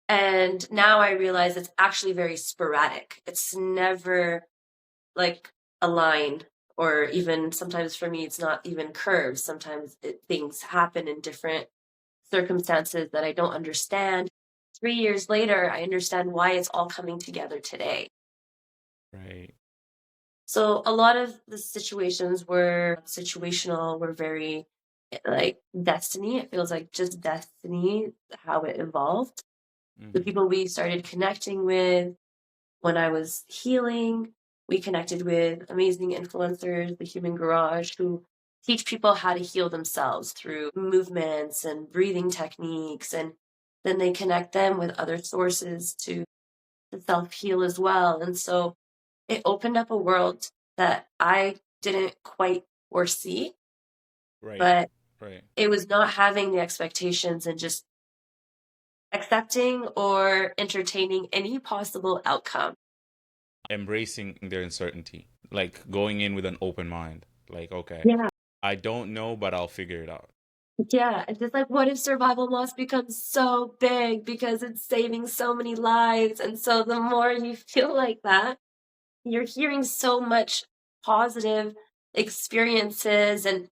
And now I realize it's actually very sporadic. It's never like a line, or even sometimes for me, it's not even curves. Sometimes things happen in different circumstances that I don't understand. 3 years later, I understand why it's all coming together today. Right. So a lot of the situations were situational, were very like destiny. It feels like just destiny, how it evolved. The Mm-hmm. people we started connecting with when I was healing, we connected with amazing influencers, the Human Garage, who teach people how to heal themselves through movements and breathing techniques. And then they connect them with other sources to self heal as well. And so it opened up a world that I didn't quite foresee, Right. but Right. it was not having the expectations and just accepting or entertaining any possible outcome. Embracing their uncertainty, like going in with an open mind. Like, okay, Yeah. I don't know, but I'll figure it out. Yeah. It's just like, what if survival loss becomes so big because it's saving so many lives? And so the more you feel like that, you're hearing so much positive experiences, and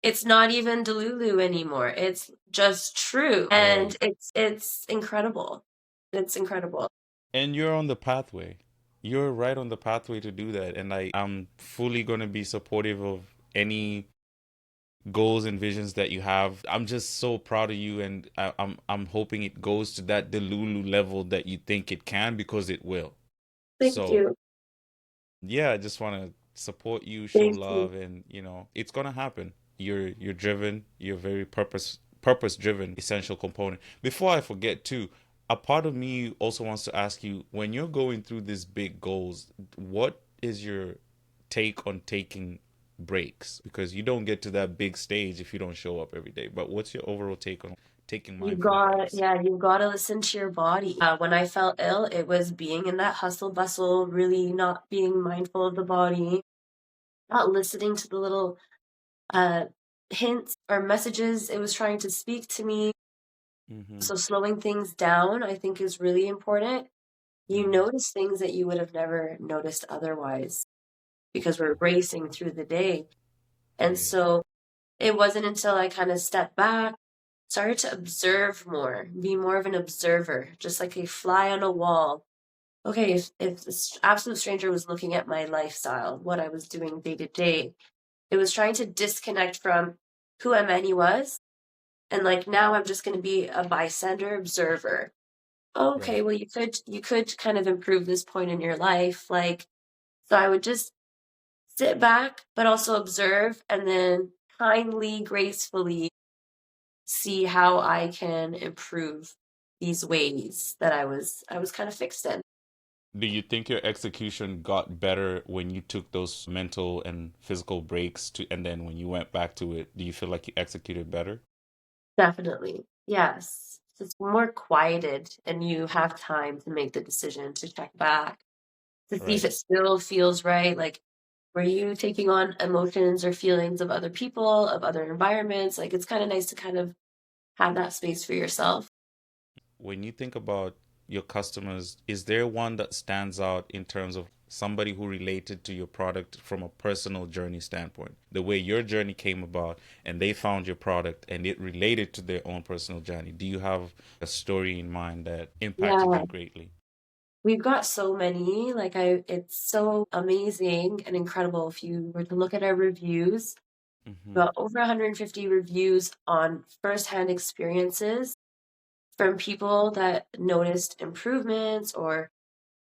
it's not even Delulu anymore. It's just true. And Right. it's incredible. It's incredible. And you're on the pathway. You're right on the pathway to do that. And I'm fully going to be supportive of any goals and visions that you have. I'm just so proud of you, and I'm hoping it goes to that Delulu level that you think it can, because it will. Thank So you. yeah, I just want to support you, show Thank you. love, and it's gonna happen. You're driven. You're very purpose driven, essential component. Before I forget too, a part of me also wants to ask you, when you're going through these big goals, what is your take on taking breaks? Because you don't get to that big stage if you don't show up every day. But what's your overall take on taking mindful breaks? You've got to listen to your body. When I felt ill, it was being in that hustle bustle, really not being mindful of the body, not listening to the little uh, hints or messages it was trying to speak to me. Mm-hmm. So slowing things down, I think, is really important. You Mm-hmm. notice things that you would have never noticed otherwise because we're racing through the day. And Right. so it wasn't until I kind of stepped back, started to observe more, be more of an observer, just like a fly on a wall. Okay, if this absolute stranger was looking at my lifestyle, what I was doing day to day, it was trying to disconnect from who Amanie was. And like now I'm just going to be a bystander observer. Okay, Right. well you could kind of improve this point in your life. Like, so I would just sit back, but also observe, and then kindly, gracefully see how I can improve these ways that I was kind of fixed in. Do you think your execution got better when you took those mental and physical breaks and then when you went back to it, do you feel like you executed better? Definitely. Yes. It's more quieted and you have time to make the decision to check back, to see if Right. it still feels right. Like, were you taking on emotions or feelings of other people, of other environments? Like, it's kind of nice to kind of have that space for yourself. When you think about your customers, is there one that stands out in terms of somebody who related to your product from a personal journey standpoint? The way your journey came about and they found your product and it related to their own personal journey. Do you have a story in mind that impacted Yeah, you greatly? we've got so many. Like, it's so amazing and incredible if you were to look at our reviews. Mm-hmm. Got over 150 reviews on firsthand experiences from people that noticed improvements, or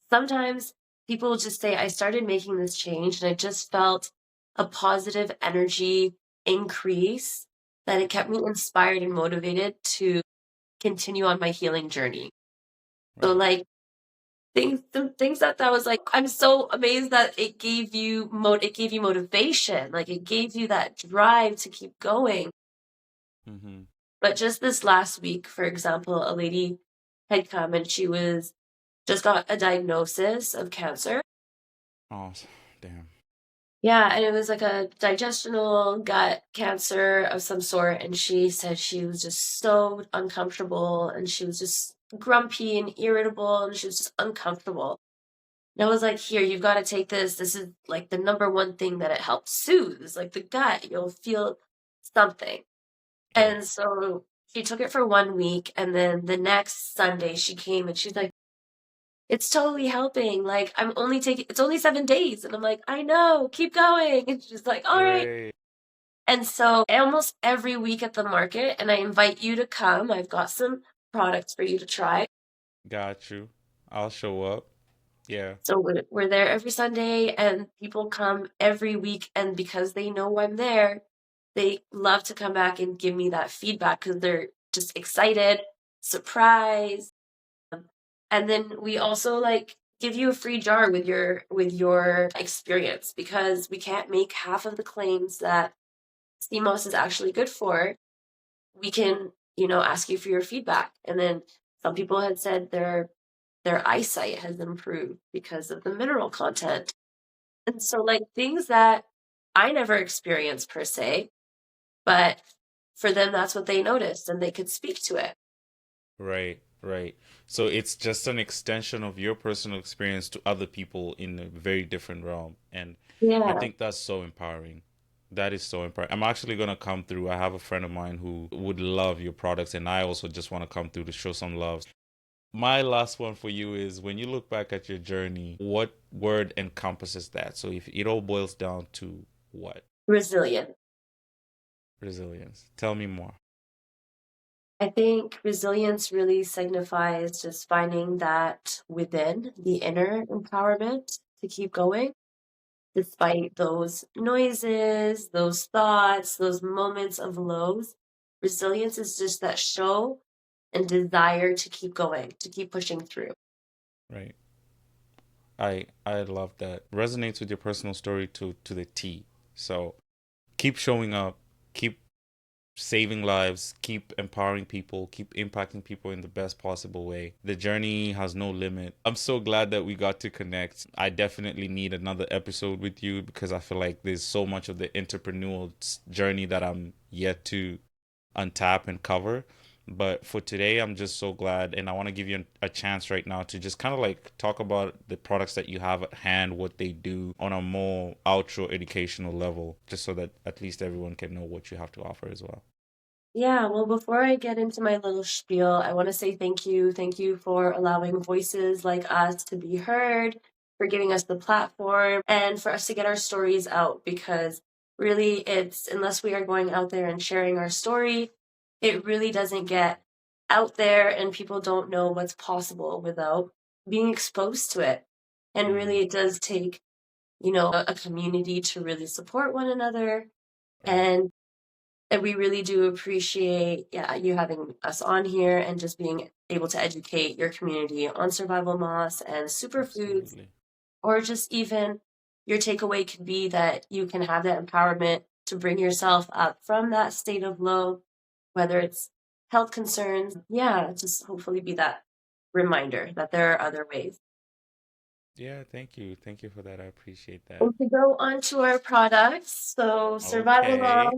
sometimes people just say, I started making this change and I just felt a positive energy increase that it kept me inspired and motivated to continue on my healing journey. So Right. like some things that was like, I'm so amazed that it gave you motivation, like it gave you that drive to keep going. Mm-hmm. But just this last week, for example, a lady had come and she was just got a diagnosis of cancer. Oh, damn. Yeah, and it was like a digestional gut cancer of some sort. And she said she was just so uncomfortable and she was just grumpy and irritable and she was just uncomfortable. And I was like, here, you've got to take this. This is like the number one thing that it helps soothes, like the gut. You'll feel something. Right. And so she took it for 1 week. And then the next Sunday, she came and she's like, it's totally helping. Like, it's only 7 days. And I'm like, I know, keep going. And she's like, all right. Right. And so almost every week at the market, and I invite you to come. I've got some products for you to try. Got you. I'll show up. Yeah. So we're there every Sunday, and people come every week. And because they know I'm there, they love to come back and give me that feedback because they're just excited, surprised. And then we also like give you a free jar with your experience because we can't make half of the claims that CMOS is actually good for. We can, ask you for your feedback. And then some people had said their eyesight has improved because of the mineral content. And so like things that I never experienced per se, but for them that's what they noticed and they could speak to it. Right. Right. So it's just an extension of your personal experience to other people in a very different realm. And I Yeah. think that's so empowering. That is so empowering. I'm actually going to come through. I have a friend of mine who would love your products, and I also just want to come through to show some love. My last one for you is when you look back at your journey, what word encompasses that? So if it all boils down to what? Resilient. Resilience. Tell me more. I think resilience really signifies just finding that within the inner empowerment to keep going despite those noises, those thoughts, those moments of lows. Resilience is just that show and desire to keep going, to keep pushing through. Right. I love that. Resonates with your personal story to the T. So keep showing up, keep saving lives, keep empowering people, keep impacting people in the best possible way. The journey has no limit. I'm so glad that we got to connect. I definitely need another episode with you because I feel like there's so much of the entrepreneurial journey that I'm yet to untap and cover. But for today, I'm just so glad, and I want to give you a chance right now to just kind of like talk about the products that you have at hand, what they do on a more outro educational level, just so that at least everyone can know what you have to offer as well. Yeah, well, before I get into my little spiel, I want to say thank you. Thank you for allowing voices like us to be heard, for giving us the platform, and for us to get our stories out because really it's unless we are going out there and sharing our story, it really doesn't get out there and people don't know what's possible without being exposed to it. And Mm, really it does take, a community to really support one another. right. And we really do appreciate, yeah, you having us on here and just being able to educate your community on survival moss and superfoods, Absolutely. or just even your takeaway could be that you can have that empowerment to bring yourself up from that state of low, whether it's health concerns. Yeah, just hopefully be that reminder that there are other ways. Yeah, thank you. Thank you for that. I appreciate that. And to go on to our products, so survival Okay. moss,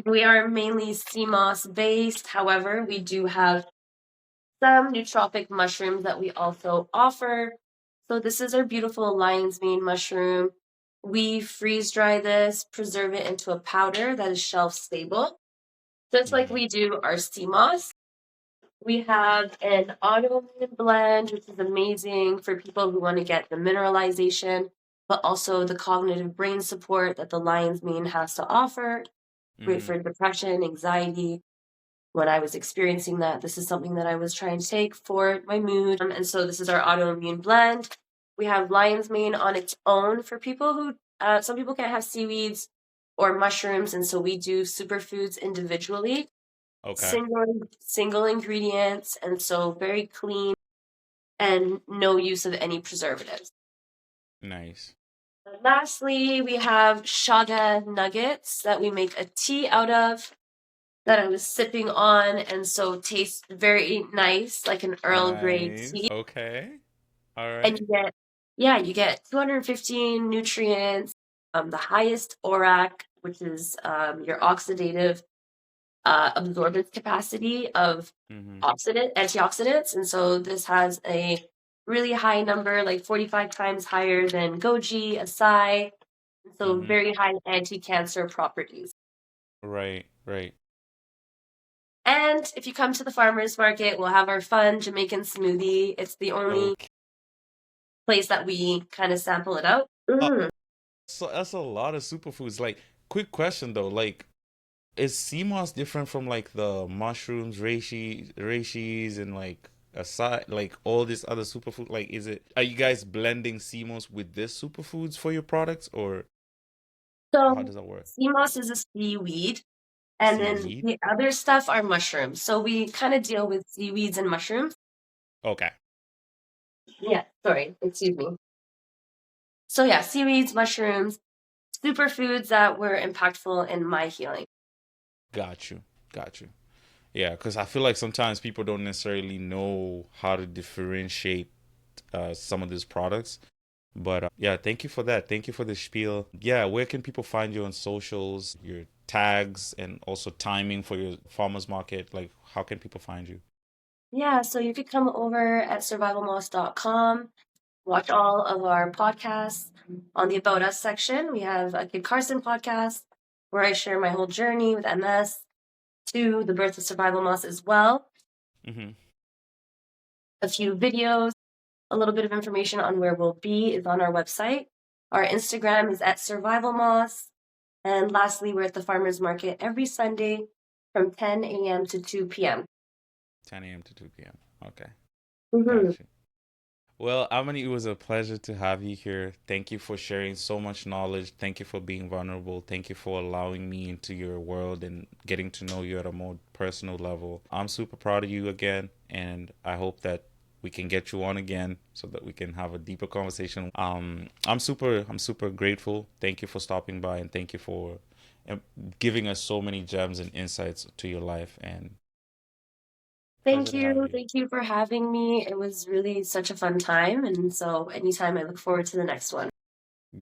we are mainly sea moss based. However, we do have some nootropic mushrooms that we also offer. So this is our beautiful lion's mane mushroom. We freeze dry this, preserve it into a powder that is shelf stable. Just like Mm-hmm. we do our sea moss. We have an auto blend, which is amazing for people who want to get the mineralization. but also the cognitive brain support that the lion's mane has to offer, great Mm-hmm. for depression, anxiety. When I was experiencing that, this is something that I was trying to take for my mood. And so this is our autoimmune blend. We have lion's mane on its own for people who, some people can't have seaweeds or mushrooms. And so we do superfoods individually, Okay. single ingredients. And so very clean and no use of any preservatives. Nice. Lastly, we have shaga nuggets that we make a tea out of that I was sipping on, and so tastes very nice, like an Earl Grey Nice. tea. Okay. All And right. you get 215 nutrients, the highest ORAC, which is your oxidative absorbance capacity of Mm-hmm. antioxidants. And so this has a really high number, like 45 times higher than goji, acai. So Mm-hmm. very high anti-cancer properties. Right. Right. And if you come to the farmers market, we'll have our fun Jamaican smoothie. It's the only Okay. place that we kind of sample it out. So that's a lot of superfoods. Like, quick question though, like, is sea moss different from like the mushrooms, reishi, and like aside, like all this other superfood? Like, are you guys blending sea moss with this superfoods for your products, or how So does that work? sea moss is a seaweed, and then Seaweed. the other stuff are mushrooms. So we kind of deal with seaweeds and mushrooms. Okay, Yeah, sorry, excuse me. So yeah, seaweeds, mushrooms, superfoods that were impactful in my healing. got you, got you. Yeah, because I feel like sometimes people don't necessarily know how to differentiate some of these products. But yeah, thank you for that. Thank you for the spiel. Yeah, where can people find you on socials, your tags, and also timing for your farmers market? Like, how can people find you? Yeah, so you could come over at survivalmoss.com, watch all of our podcasts. On the About Us section, we have a Kid Carson podcast where I share my whole journey with MS to the birth of Survival Moss as well. Mm-hmm. A few videos, a little bit of information on where we'll be is on our website. Our Instagram is at Survival Moss. And lastly, we're at the farmers market every Sunday from 10 a.m. to 2 p.m. 10 a.m. to 2 p.m. Okay, Mm-hmm. gotcha. Well, Amani, it was a pleasure to have you here. Thank you for sharing so much knowledge. Thank you for being vulnerable. Thank you for allowing me into your world and getting to know you at a more personal level. I'm super proud of you again, and I hope that we can get you on again so that we can have a deeper conversation. I'm super grateful. Thank you for stopping by, and thank you for giving us so many gems and insights to your life. And pleasure Thank to have you. you. Thank you for having me. It was really such a fun time. And so anytime I look forward to the next one.